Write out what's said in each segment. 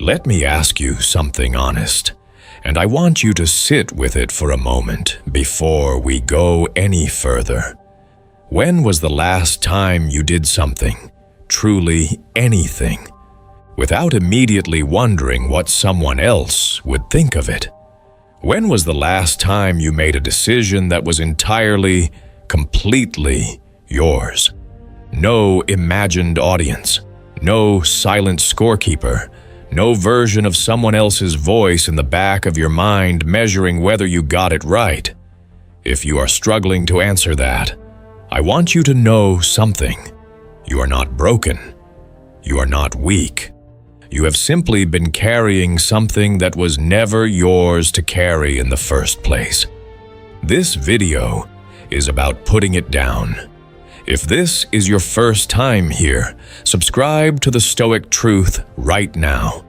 Let me ask you something honest, and I want you to sit with it for a moment before we go any further. When was the last time you did something, truly anything, without immediately wondering what someone else would think of it? When was the last time you made a decision that was entirely, completely yours? No imagined audience, no silent scorekeeper, no version of someone else's voice in the back of your mind measuring whether you got it right. If you are struggling to answer that, I want you to know something. You are not broken. You are not weak. You have simply been carrying something that was never yours to carry in the first place. This video is about putting it down. If this is your first time here, subscribe to the Stoic Truth right now.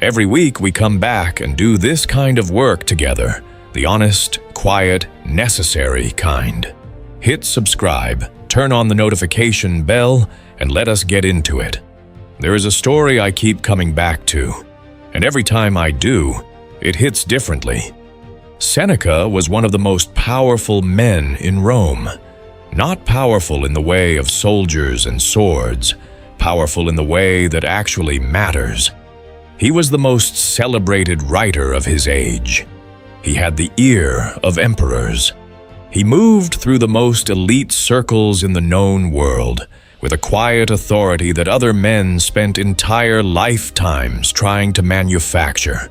Every week we come back and do this kind of work together, the honest, quiet, necessary kind. Hit subscribe, turn on the notification bell, and let us get into it. There is a story I keep coming back to, and every time I do, it hits differently. Seneca was one of the most powerful men in Rome. Not powerful in the way of soldiers and swords, powerful in the way that actually matters. He was the most celebrated writer of his age. He had the ear of emperors. He moved through the most elite circles in the known world, with a quiet authority that other men spent entire lifetimes trying to manufacture.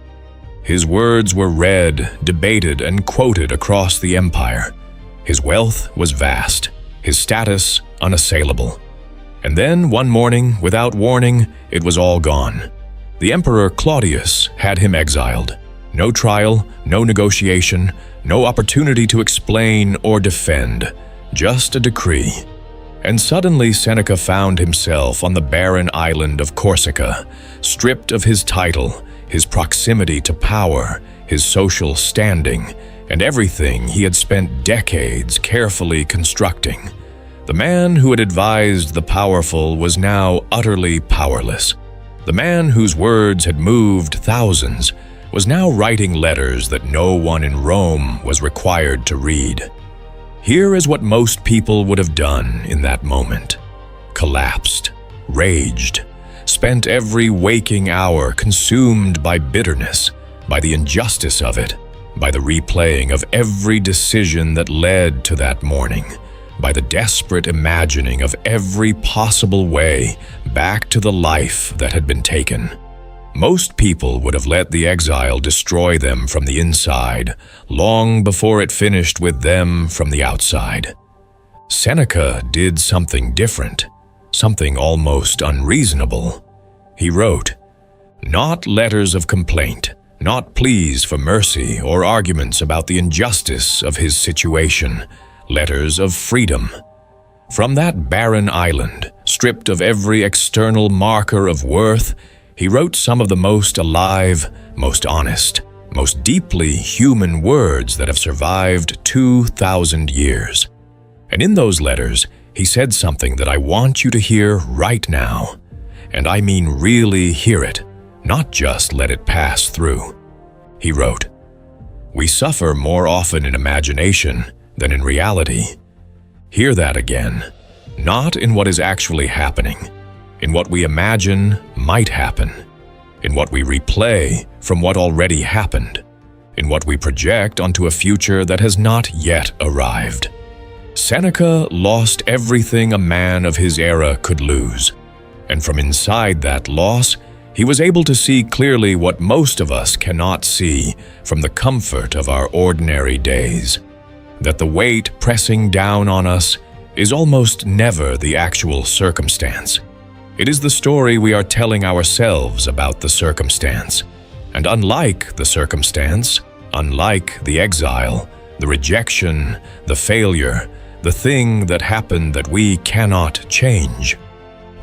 His words were read, debated, and quoted across the empire. His wealth was vast, his status unassailable. And then, one morning, without warning, it was all gone. The Emperor Claudius had him exiled. No trial, no negotiation, no opportunity to explain or defend, just a decree. And suddenly Seneca found himself on the barren island of Corsica, stripped of his title, his proximity to power, his social standing, and everything he had spent decades carefully constructing. The man who had advised the powerful was now utterly powerless. The man whose words had moved thousands was now writing letters that no one in Rome was required to read. Here is what most people would have done in that moment. Collapsed, raged, spent every waking hour consumed by bitterness, by the injustice of it, by the replaying of every decision that led to that morning, by the desperate imagining of every possible way back to the life that had been taken. Most people would have let the exile destroy them from the inside, long before it finished with them from the outside. Seneca did something different, something almost unreasonable. He wrote, not letters of complaint, not pleas for mercy or arguments about the injustice of his situation, letters of freedom. From that barren island, stripped of every external marker of worth, he wrote some of the most alive, most honest, most deeply human words that have survived 2,000 years. And in those letters, he said something that I want you to hear right now. And I mean really hear it, not just let it pass through. He wrote, "We suffer more often in imagination than in reality." Hear that again. Not in what is actually happening, in what we imagine might happen, in what we replay from what already happened, in what we project onto a future that has not yet arrived. Seneca lost everything a man of his era could lose, and from inside that loss, he was able to see clearly what most of us cannot see from the comfort of our ordinary days, that the weight pressing down on us is almost never the actual circumstance. It is the story we are telling ourselves about the circumstance. And unlike the circumstance, unlike the exile, the rejection, the failure, the thing that happened that we cannot change,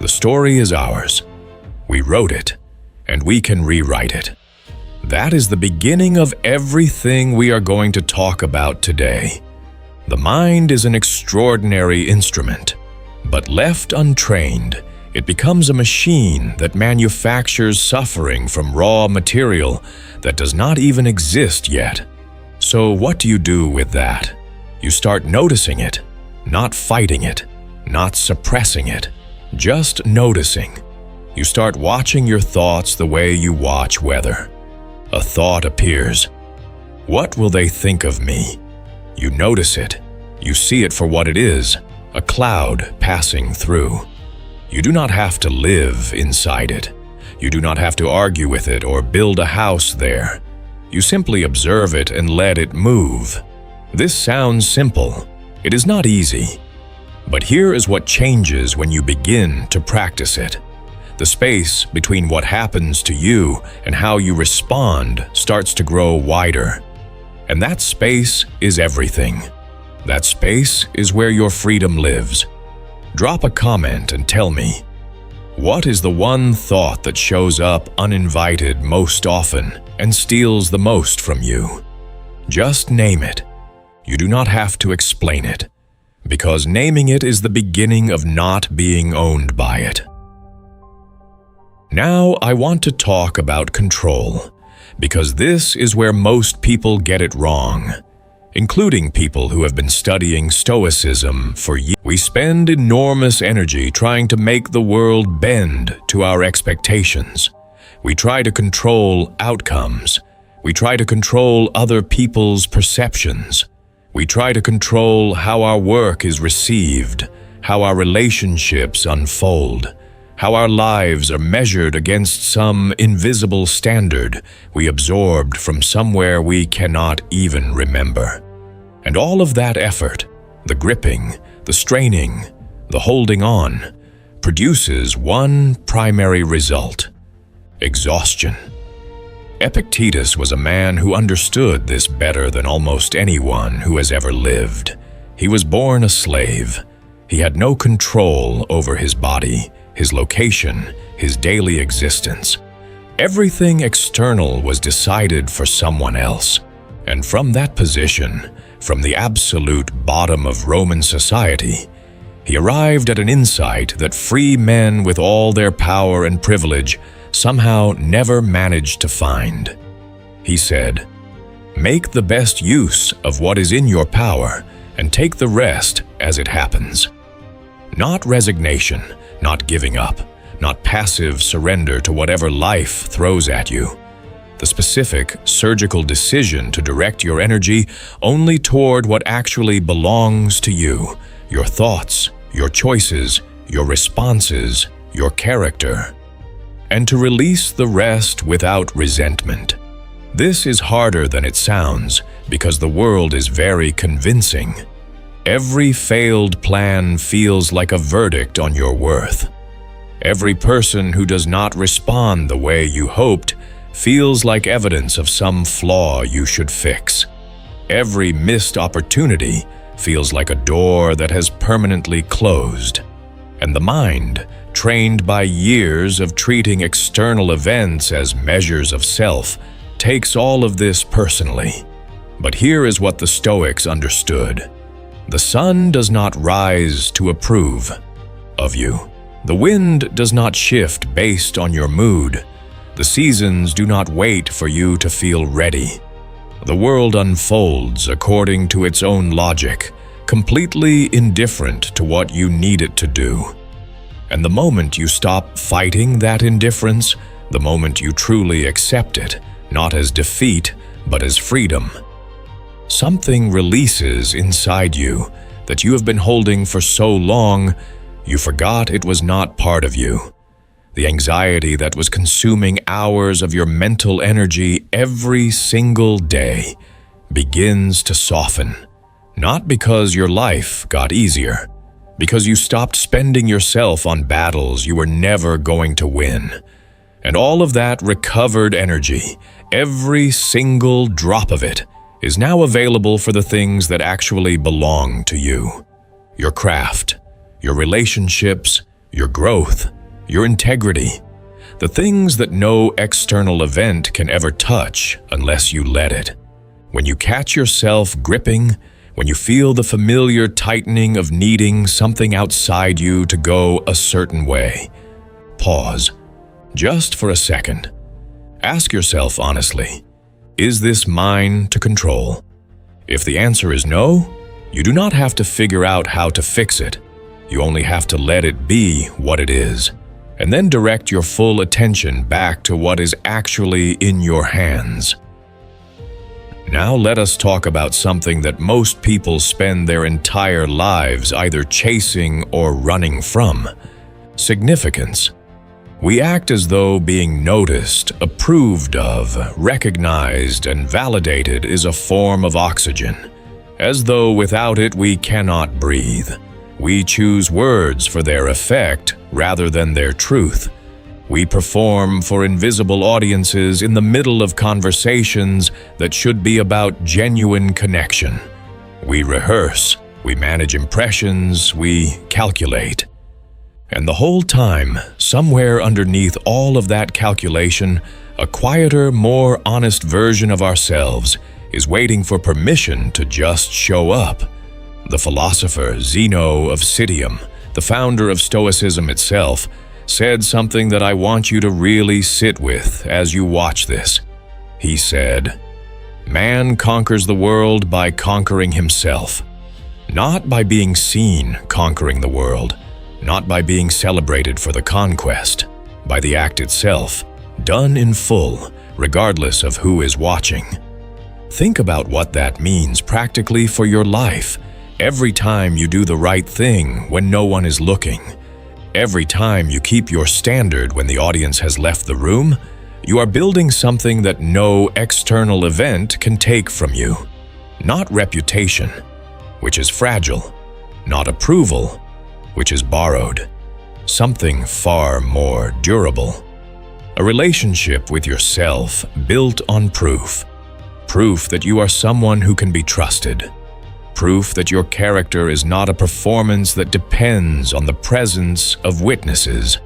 the story is ours. We wrote it, and we can rewrite it. That is the beginning of everything we are going to talk about today. The mind is an extraordinary instrument, but left untrained, It becomes a machine that manufactures suffering from raw material that does not even exist yet. So what do you do with that? You start noticing it, not fighting it, not suppressing it, just noticing. You start watching your thoughts the way you watch weather. A thought appears. What will they think of me? You notice it. You see it for what it is, a cloud passing through. You do not have to live inside it. You do not have to argue with it or build a house there. You simply observe it and let it move. This sounds simple. It is not easy. But here is what changes when you begin to practice it. The space between what happens to you and how you respond starts to grow wider. And that space is everything. That space is where your freedom lives. Drop a comment and tell me, what is the one thought that shows up uninvited most often and steals the most from you? Just name it. You do not have to explain it, because naming it is the beginning of not being owned by it. Now I want to talk about control, because this is where most people get it wrong, including people who have been studying Stoicism for years. We spend enormous energy trying to make the world bend to our expectations. We try to control outcomes. We try to control other people's perceptions. We try to control how our work is received, how our relationships unfold, how our lives are measured against some invisible standard we absorbed from somewhere we cannot even remember. And all of that effort, the gripping, the straining, the holding on, produces one primary result: exhaustion. Epictetus was a man who understood this better than almost anyone who has ever lived. He was born a slave. He had no control over his body, his location, his daily existence. Everything external was decided for someone else. And from that position, from the absolute bottom of Roman society, he arrived at an insight that free men with all their power and privilege somehow never managed to find. He said, "Make the best use of what is in your power and take the rest as it happens." Not resignation, not giving up, not passive surrender to whatever life throws at you. The specific, surgical decision to direct your energy only toward what actually belongs to you, your thoughts, your choices, your responses, your character, and to release the rest without resentment. This is harder than it sounds because the world is very convincing. Every failed plan feels like a verdict on your worth. Every person who does not respond the way you hoped feels like evidence of some flaw you should fix. Every missed opportunity feels like a door that has permanently closed. And the mind, trained by years of treating external events as measures of self, takes all of this personally. But here is what the Stoics understood. The sun does not rise to approve of you. The wind does not shift based on your mood. The seasons do not wait for you to feel ready. The world unfolds according to its own logic, completely indifferent to what you need it to do. And the moment you stop fighting that indifference, the moment you truly accept it, not as defeat, but as freedom, something releases inside you that you have been holding for so long, you forgot it was not part of you. The anxiety that was consuming hours of your mental energy every single day begins to soften, not because your life got easier, because you stopped spending yourself on battles you were never going to win. And all of that recovered energy, every single drop of it, is now available for the things that actually belong to you. Your craft, your relationships, your growth, your integrity, the things that no external event can ever touch unless you let it. When you catch yourself gripping, when you feel the familiar tightening of needing something outside you to go a certain way, pause, just for a second. Ask yourself honestly, is this mine to control? If the answer is no, you do not have to figure out how to fix it. You only have to let it be what it is, and then direct your full attention back to what is actually in your hands. Now let us talk about something that most people spend their entire lives either chasing or running from: significance. We act as though being noticed, approved of, recognized, and validated is a form of oxygen, as though without it we cannot breathe. We choose words for their effect rather than their truth. We perform for invisible audiences in the middle of conversations that should be about genuine connection. We rehearse, we manage impressions, we calculate. And the whole time, somewhere underneath all of that calculation, a quieter, more honest version of ourselves is waiting for permission to just show up. The philosopher Zeno of Citium, the founder of Stoicism itself, said something that I want you to really sit with as you watch this. He said, "Man conquers the world by conquering himself, not by being seen conquering the world, not by being celebrated for the conquest, by the act itself, done in full, regardless of who is watching." Think about what that means practically for your life. Every time you do the right thing when no one is looking, every time you keep your standard when the audience has left the room, you are building something that no external event can take from you. Not reputation, which is fragile, not approval, which is borrowed. Something far more durable. A relationship with yourself built on proof. Proof that you are someone who can be trusted. Proof that your character is not a performance that depends on the presence of witnesses.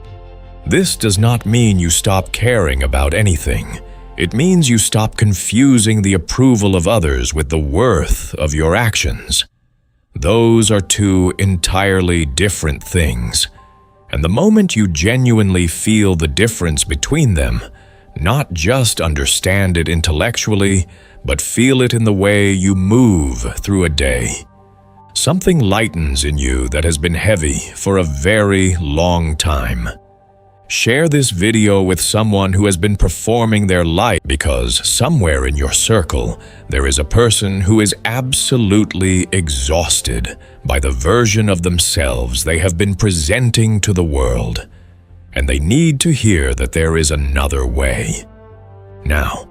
This does not mean you stop caring about anything. It means you stop confusing the approval of others with the worth of your actions. Those are two entirely different things. And the moment you genuinely feel the difference between them, not just understand it intellectually, but feel it in the way you move through a day, something lightens in you that has been heavy for a very long time. Share this video with someone who has been performing their life, because somewhere in your circle there is a person who is absolutely exhausted by the version of themselves they have been presenting to the world, and they need to hear that there is another way. Now,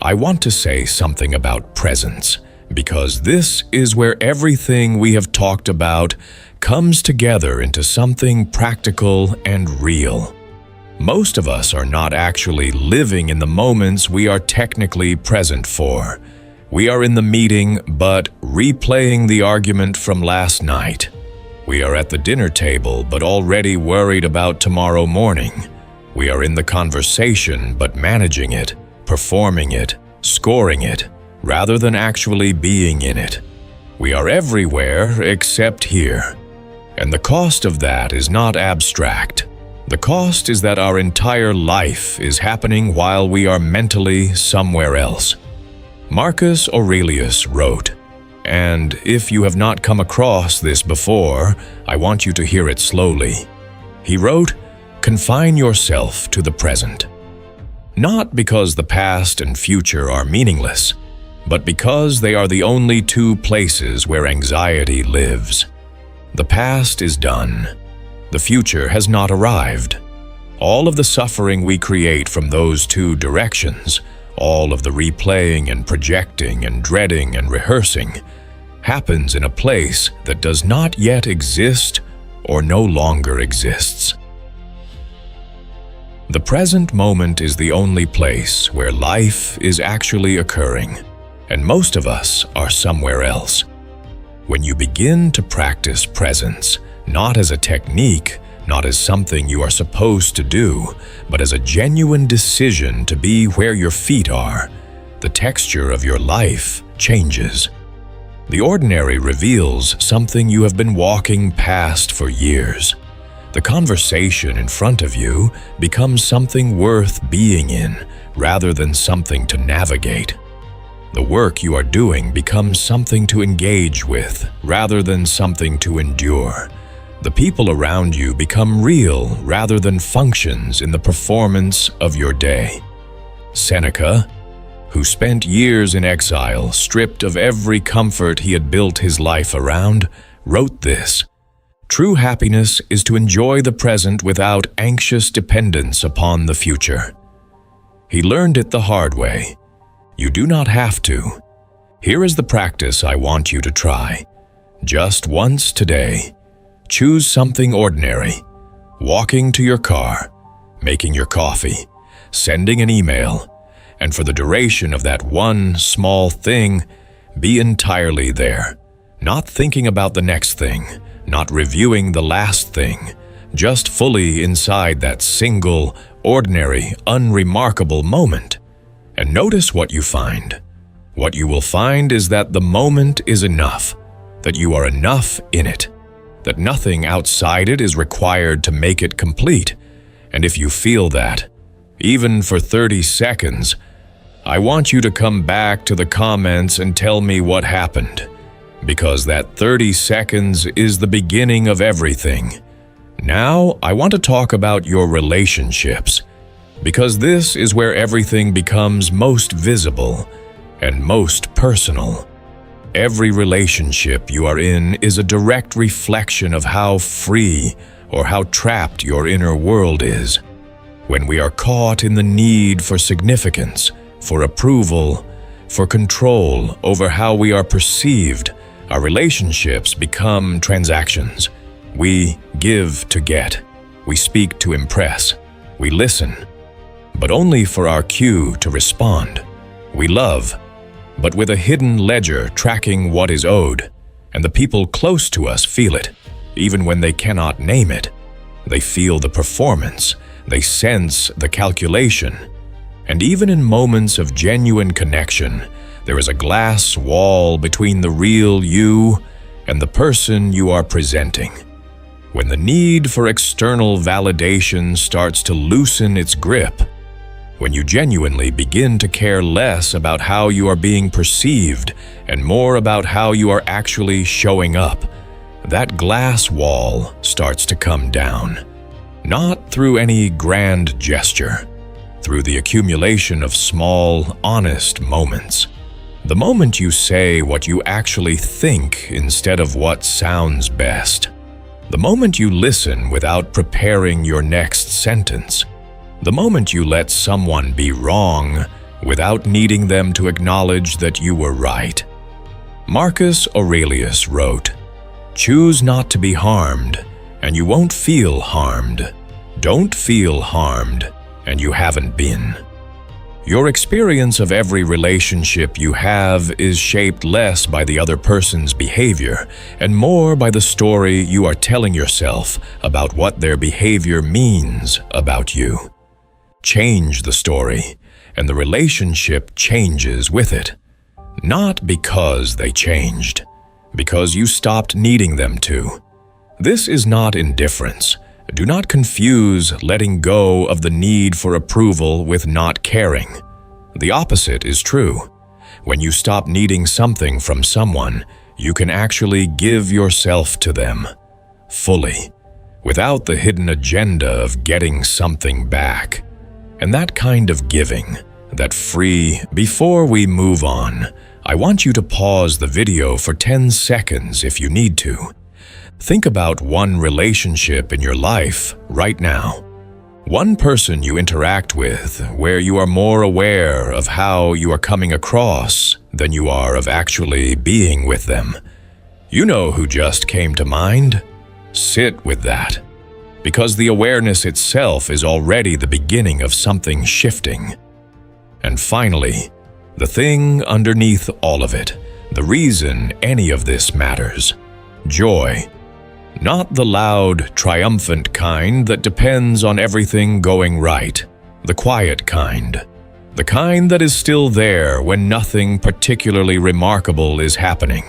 I want to say something about presence, because this is where everything we have talked about comes together into something practical and real. Most of us are not actually living in the moments we are technically present for. We are in the meeting, but replaying the argument from last night. We are at the dinner table, but already worried about tomorrow morning. We are in the conversation, but managing it, performing it, scoring it, rather than actually being in it. We are everywhere except here. And the cost of that is not abstract. The cost is that our entire life is happening while we are mentally somewhere else. Marcus Aurelius wrote, and if you have not come across this before, I want you to hear it slowly. He wrote, "Confine yourself to the present." Not because the past and future are meaningless, but because they are the only two places where anxiety lives. The past is done. The future has not arrived. All of the suffering we create from those two directions, all of the replaying and projecting and dreading and rehearsing, happens in a place that does not yet exist or no longer exists. The present moment is the only place where life is actually occurring, and most of us are somewhere else. When you begin to practice presence, not as a technique, not as something you are supposed to do, but as a genuine decision to be where your feet are, the texture of your life changes. The ordinary reveals something you have been walking past for years. The conversation in front of you becomes something worth being in rather than something to navigate. The work you are doing becomes something to engage with rather than something to endure. The people around you become real rather than functions in the performance of your day. Seneca, who spent years in exile, stripped of every comfort he had built his life around, wrote this: "True happiness is to enjoy the present without anxious dependence upon the future." He learned it the hard way. You do not have to. Here is the practice I want you to try. Just once today, choose something ordinary: walking to your car, making your coffee, sending an email, and for the duration of that one small thing, be entirely there, not thinking about the next thing, not reviewing the last thing, just fully inside that single, ordinary, unremarkable moment. And notice what you find. What you will find is that the moment is enough, that you are enough in it, that nothing outside it is required to make it complete. And if you feel that, even for 30 seconds, I want you to come back to the comments and tell me what happened, because that 30 seconds is the beginning of everything. Now, I want to talk about your relationships, because this is where everything becomes most visible and most personal. Every relationship you are in is a direct reflection of how free or how trapped your inner world is. When we are caught in the need for significance, for approval, for control over how we are perceived, our relationships become transactions. We give to get. We speak to impress. We listen, but only for our cue to respond. We love, but with a hidden ledger tracking what is owed, and the people close to us feel it, even when they cannot name it. They feel the performance. They sense the calculation. And even in moments of genuine connection, there is a glass wall between the real you and the person you are presenting. When the need for external validation starts to loosen its grip, when you genuinely begin to care less about how you are being perceived and more about how you are actually showing up, that glass wall starts to come down. Not through any grand gesture, through the accumulation of small, honest moments. The moment you say what you actually think instead of what sounds best. The moment you listen without preparing your next sentence. The moment you let someone be wrong without needing them to acknowledge that you were right. Marcus Aurelius wrote, "Choose not to be harmed, and you won't feel harmed. Don't feel harmed, and you haven't been." Your experience of every relationship you have is shaped less by the other person's behavior and more by the story you are telling yourself about what their behavior means about you. Change the story, and the relationship changes with it. Not because they changed, because you stopped needing them to. This is not indifference. Do not confuse letting go of the need for approval with not caring. The opposite is true. When you stop needing something from someone, you can actually give yourself to them, fully, without the hidden agenda of getting something back. And that kind of giving, that free, before we move on, I want you to pause the video for 10 seconds if you need to. Think about one relationship in your life right now. One person you interact with where you are more aware of how you are coming across than you are of actually being with them. You know who just came to mind? Sit with that, because the awareness itself is already the beginning of something shifting. And finally, the thing underneath all of it, the reason any of this matters: joy. Not the loud, triumphant kind that depends on everything going right. The quiet kind. The kind that is still there when nothing particularly remarkable is happening.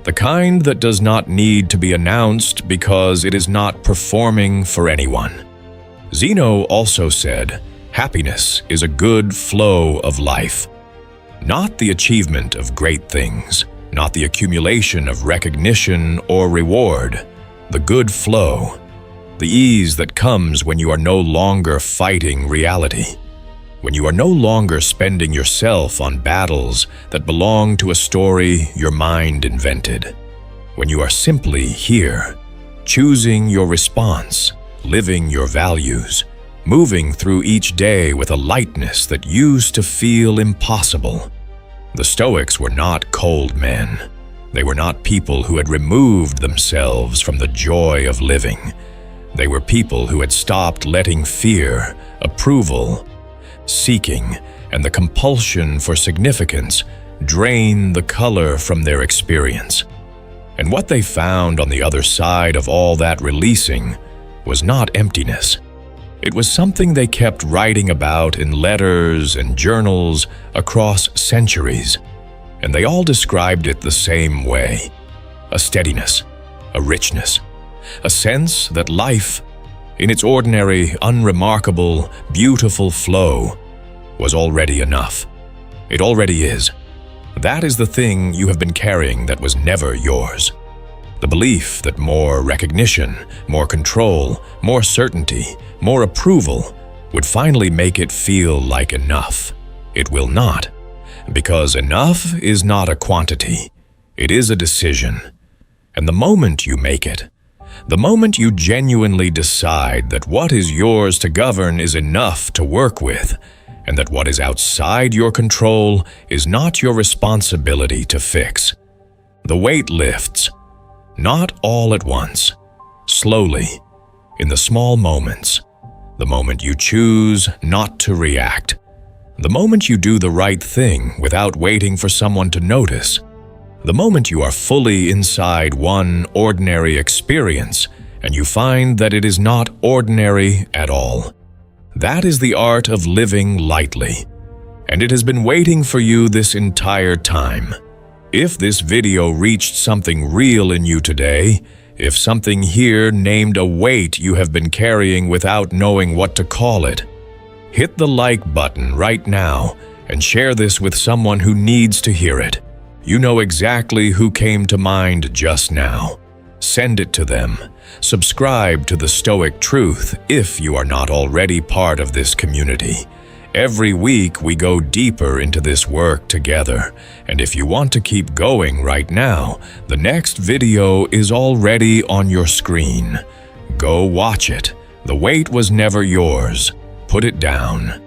the kind that does not need to be announced because it is not performing for anyone. Zeno also said, happiness is a good flow of life, not the achievement of great things, not the accumulation of recognition or reward, the good flow, the ease that comes when you are no longer fighting reality, when you are no longer spending yourself on battles that belong to a story your mind invented, when you are simply here, choosing your response, living your values, moving through each day with a lightness that used to feel impossible. The Stoics were not cold men. They were not people who had removed themselves from the joy of living. They were people who had stopped letting fear, approval, seeking, and the compulsion for significance drain the color from their experience. And what they found on the other side of all that releasing was not emptiness. It was something they kept writing about in letters and journals across centuries, and they all described it the same way: a steadiness, a richness, a sense that life, in its ordinary, unremarkable, beautiful flow, was already enough. It already is. That is the thing you have been carrying that was never yours. The belief that more recognition, more control, more certainty, more approval would finally make it feel like enough. It will not, because enough is not a quantity. It is a decision. And the moment you make it, the moment you genuinely decide that what is yours to govern is enough to work with, and that what is outside your control is not your responsibility to fix, the weight lifts. Not all at once, slowly, in the small moments, the moment you choose not to react, the moment you do the right thing without waiting for someone to notice, the moment you are fully inside one ordinary experience and you find that it is not ordinary at all. That is the art of living lightly, and it has been waiting for you this entire time. If this video reached something real in you today, if something here named a weight you have been carrying without knowing what to call it, hit the like button right now and share this with someone who needs to hear it. You know exactly who came to mind just now. Send it to them. Subscribe to the Stoic Truth if you are not already part of this community. Every week we go deeper into this work together, and if you want to keep going right now, the next video is already on your screen. Go watch it. The weight was never yours. Put it down.